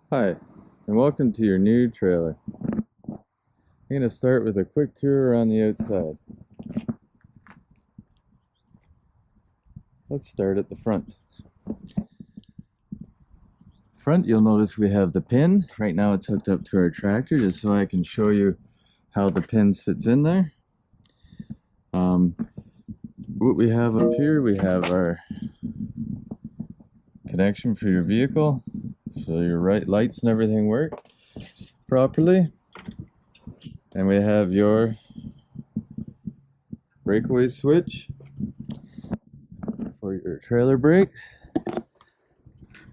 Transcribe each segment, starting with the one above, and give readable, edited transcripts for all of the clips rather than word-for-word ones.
Hi, and welcome to your new trailer. I'm going to start with a quick tour around the outside. Let's start at the front. Front, you'll notice we have the pin. Right now it's hooked up to our tractor just so I can show you how the pin sits in there. What we have up here, we have our connection for your vehicle, so your right lights and everything work properly. And we have your breakaway switch for your trailer brakes.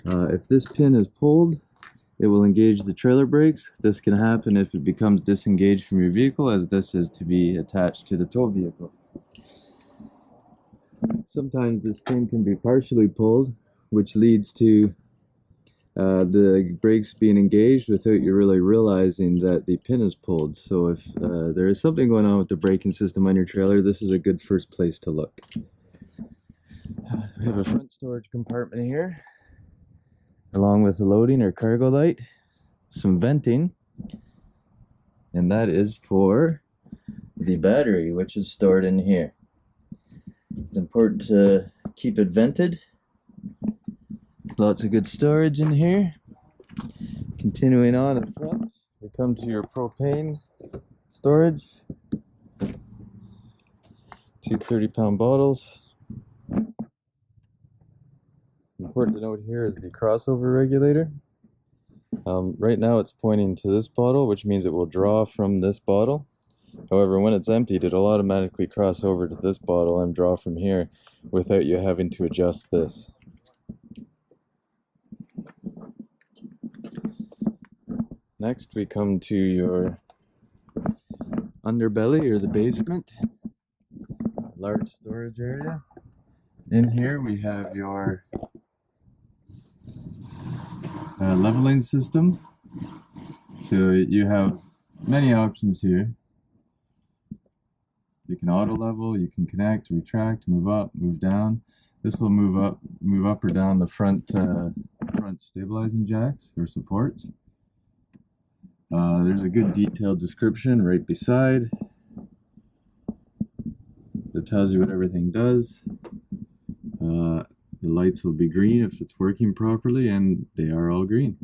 If this pin is pulled, it will engage the trailer brakes. This can happen if it becomes disengaged from your vehicle, as this is to be attached to the tow vehicle. Sometimes this pin can be partially pulled, which leads to the brakes being engaged without you really realizing that the pin is pulled. So if there is something going on with the braking system on your trailer, this is a good first place to look. We have a front storage compartment here, along with a loading or cargo light, some venting, and that is for the battery, which is stored in here. It's important to keep it vented. Lots of good storage in here. Continuing on in front, we come to your propane storage. Two 30-pound bottles. Important to note here is the crossover regulator. Right now it's pointing to this bottle, which means it will draw from this bottle. However, when it's emptied, it'll automatically cross over to this bottle and draw from here without you having to adjust this. Next, we come to your underbelly, or the basement. Large storage area. In here we have your leveling system. So you have many options here. You can auto level, you can connect, retract, move up, move down. This will move up or down the front stabilizing jacks or supports. There's a good detailed description right beside that tells you what everything does. The lights will be green if it's working properly, and they are all green.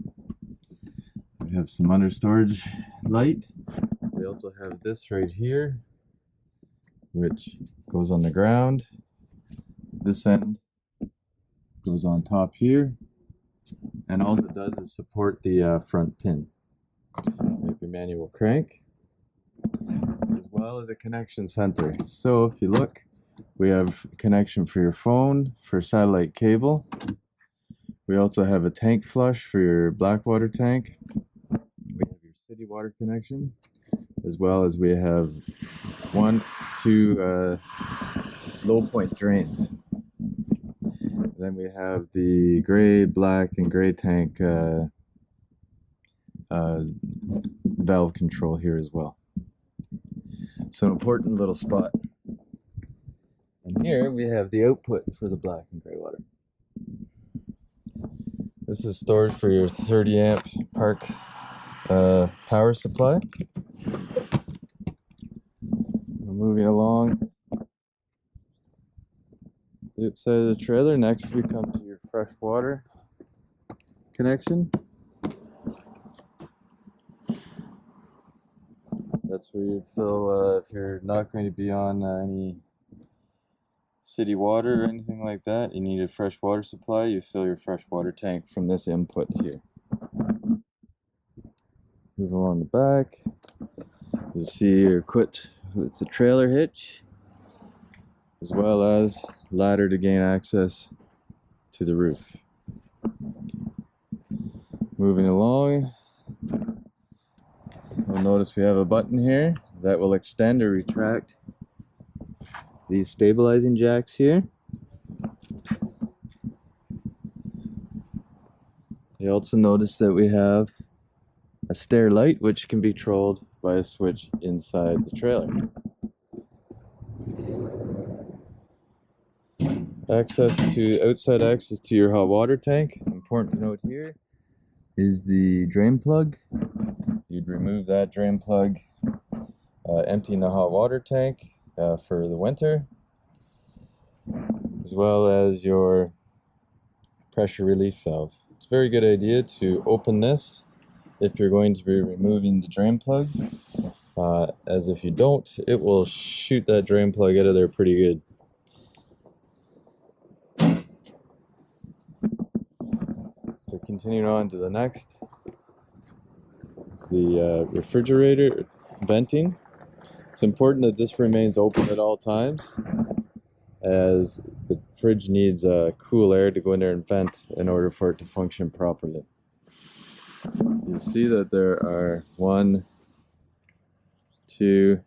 We have some under storage light. We also have this right here, which goes on the ground. This end goes on top here, and all it does is support the front pin. We have a manual crank, as well as a connection center. So if you look, we have a connection for your phone, for satellite cable. We also have a tank flush for your black water tank. We have your city water connection, as well as we have two low point drains. Then we have the gray, black, and gray tank valve control here as well. So an important little spot. And here we have the output for the black and gray water. This is storage for your 30 amp park power supply. Moving along the outside of the trailer, next we come to your fresh water connection. That's where you fill, if you're not going to be on any city water or anything like that, you need a fresh water supply, you fill your fresh water tank from this input here. Move along the back, you see you're equipped with the trailer hitch, as well as ladder to gain access to the roof. Moving along, you'll notice we have a button here that will extend or retract these stabilizing jacks here. You also notice that we have a stair light, which can be controlled by a switch inside the trailer. Outside access to your hot water tank. Important to note here, is the drain plug. You'd remove that drain plug, emptying the hot water tank for the winter, as well as your pressure relief valve. It's a very good idea to open this if you're going to be removing the drain plug, as if you don't, it will shoot that drain plug out of there pretty good. So continuing on to the next, it's the refrigerator venting. It's important that this remains open at all times, as the fridge needs cool air to go in there and vent in order for it to function properly. You'll see that there are 1, 2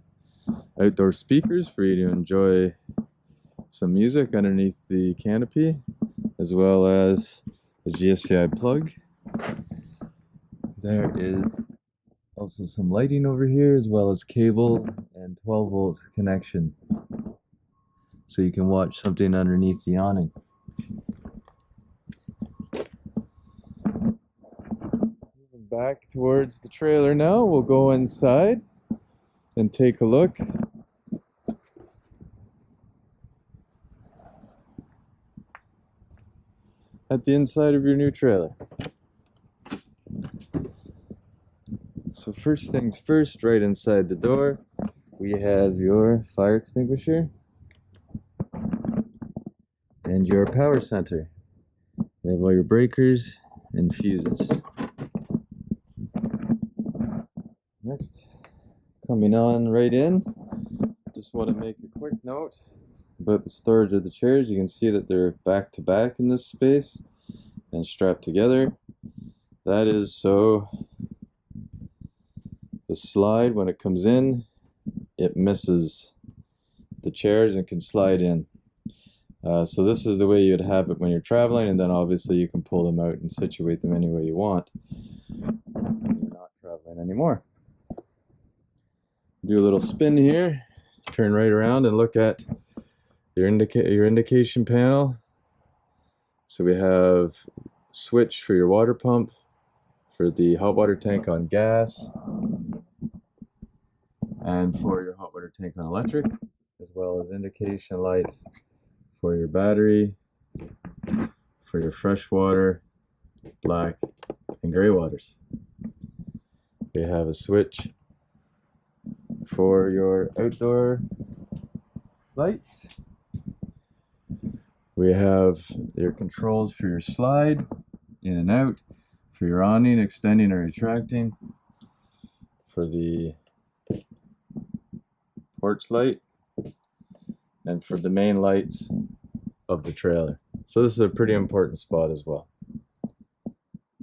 outdoor speakers for you to enjoy some music underneath the canopy, as well as a GFCI plug. There is also some lighting over here, as well as cable and 12-volt connection, so you can watch something underneath the awning. Moving back towards the trailer now, we'll go inside and take a look. At the inside of your new trailer. So first things first, right inside the door, we have your fire extinguisher and your power center. You have all your breakers and fuses. Next, coming on right in, just want to make a quick note about the storage of the chairs. You can see that they're back to back in this space and strapped together. That is so the slide, when it comes in, it misses the chairs and can slide in. So this is the way you'd have it when you're traveling, and then obviously you can pull them out and situate them any way you want when you're not traveling anymore. Do a little spin here, turn right around and look at your indication panel. So we have switch for your water pump, for the hot water tank on gas, and for your hot water tank on electric, as well as indication lights for your battery, for your fresh water, black and gray waters. We have a switch for your outdoor lights. We have your controls for your slide, in and out, for your awning, extending or retracting, for the porch light, and for the main lights of the trailer. So this is a pretty important spot as well.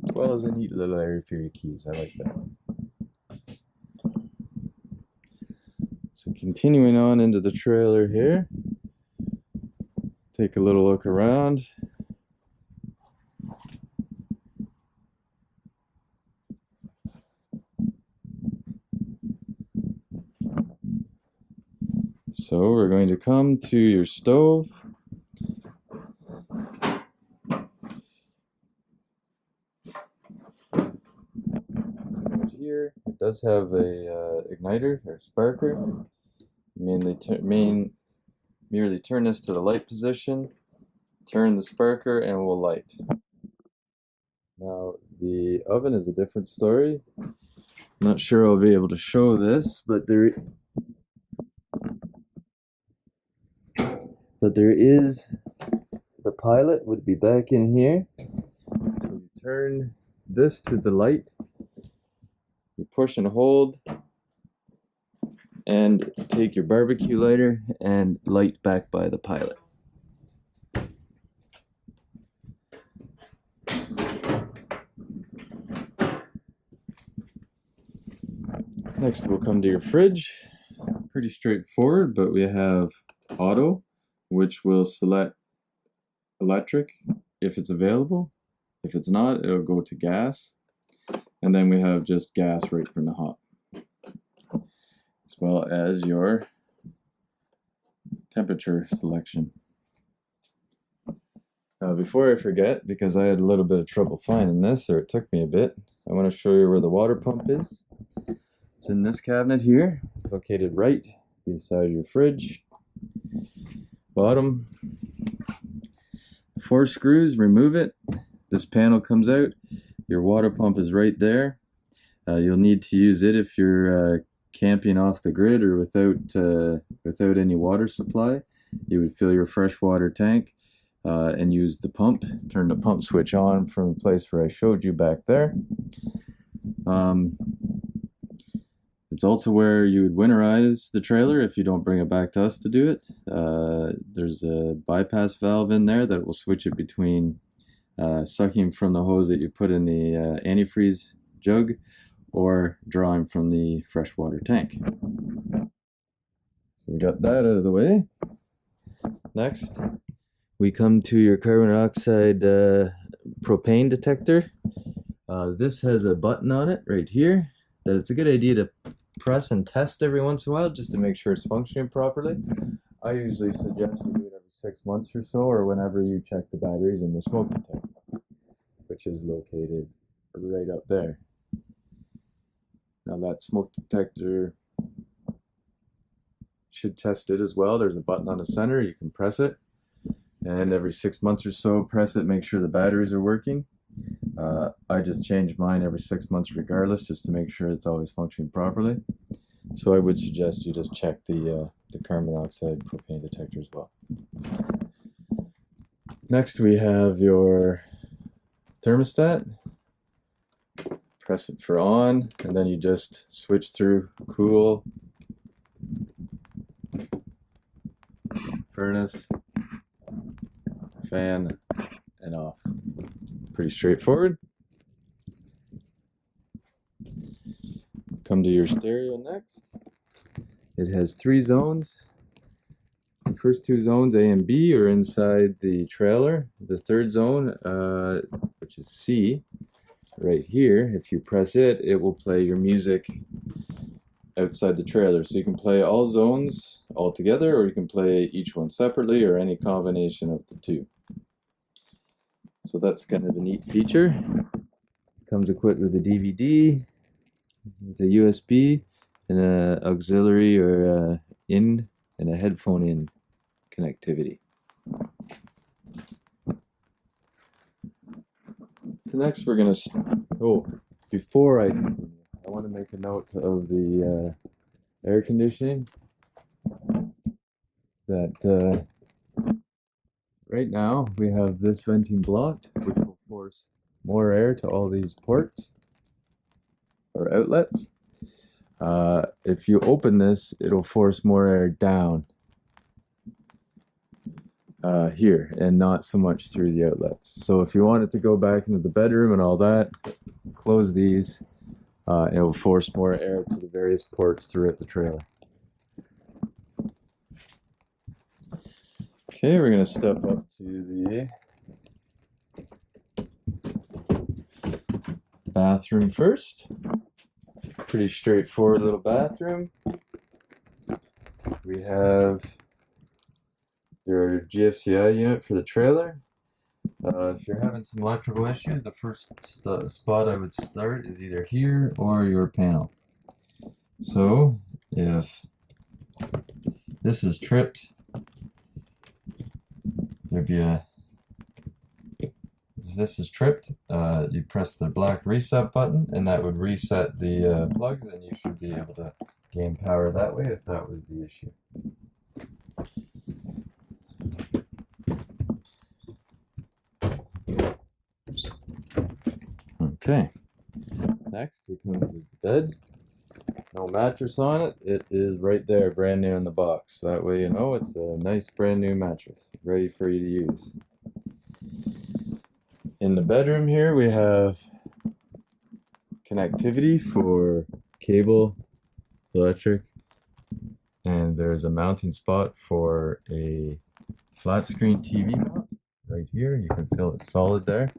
As well as a neat little area for your keys. I like that. So continuing on into the trailer here, take a little look around. So we're going to come to your stove. Here it does have a igniter or sparker. You merely turn this to the light position, turn the sparker, and will light. Now the oven is a different story. I'm not sure I'll be able to show this, but there is, the pilot would be back in here. So you turn this to the light, you push and hold, and take your barbecue lighter and light back by the pilot. Next we'll come to your fridge. Pretty straightforward, but we have auto, which will select electric if it's available. If it's not, it'll go to gas. And then we have just gas right from the hot, as well as your temperature selection. Now, before I forget, because I had a little bit of trouble finding this, or it took me a bit, I want to show you where the water pump is. It's in this cabinet here, located right beside your fridge. Bottom, 4 screws, remove it. This panel comes out. Your water pump is right there. You'll need to use it if you're camping off the grid or without any water supply. You would fill your freshwater tank and use the pump. Turn the pump switch on from the place where I showed you back there. It's also where you would winterize the trailer if you don't bring it back to us to do it. There's a bypass valve in there that will switch it between sucking from the hose that you put in the antifreeze jug or drawing from the freshwater tank. So we got that out of the way. Next, we come to your carbon dioxide propane detector. This has a button on it right here that it's a good idea to press and test every once in a while just to make sure it's functioning properly. I usually suggest you do it every 6 months or so, or whenever you check the batteries in the smoke detector, which is located right up there. Now that smoke detector should test it as well. There's a button on the center, you can press it, and every 6 months or so press it, make sure the batteries are working. I just change mine every 6 months regardless, just to make sure it's always functioning properly. So I would suggest you just check the carbon dioxide propane detector as well. Next we have your thermostat. Press it for on, and then you just switch through cool, furnace, fan, and off. Pretty straightforward. Come to your stereo next. It has 3 zones. The first 2 zones, A and B, are inside the trailer. The third zone, which is C, right here, if you press it, it will play your music outside the trailer. So you can play all zones all together, or you can play each one separately, or any combination of the 2. So that's kind of a neat feature. Comes equipped with a DVD, with a USB, and an auxiliary or in and a headphone in connectivity. So next we're going to, before I want to make a note of the air conditioning. That right now we have this venting blocked, which will force more air to all these ports or outlets. If you open this, it'll force more air down here and not so much through the outlets. So if you want it to go back into the bedroom and all that, close these. It will force more air to the various ports throughout the trailer. Okay, we're going to step up to the bathroom first. Pretty straightforward little bathroom. We have your GFCI unit for the trailer. If you're having some electrical issues, the first spot I would start is either here or your panel. So if this is tripped, if this is tripped, you press the black reset button, and that would reset the plugs, and you should be able to gain power that way if that was the issue. Okay, next we come to the bed. No mattress on it. It is right there, brand new in the box. That way you know it's a nice brand new mattress, ready for you to use. In the bedroom here we have connectivity for cable, electric, and there's a mounting spot for a flat screen TV mount right here. You can feel it solid there.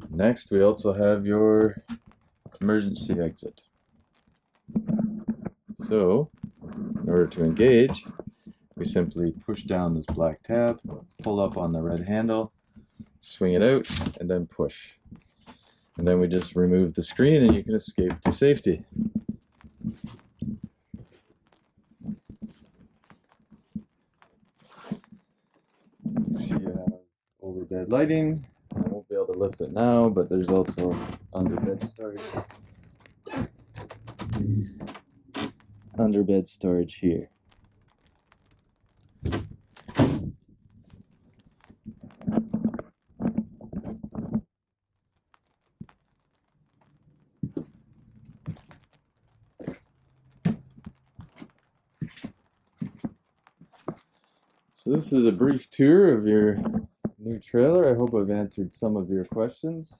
Next we also have your emergency exit. So in order to engage, we simply push down this black tab, pull up on the red handle, swing it out, and then push. And then we just remove the screen and you can escape to safety. See, you have overbed lighting. I won't be able to lift it now, but there's also underbed storage. Underbed storage here. So this is a brief tour of your new trailer. I hope I've answered some of your questions.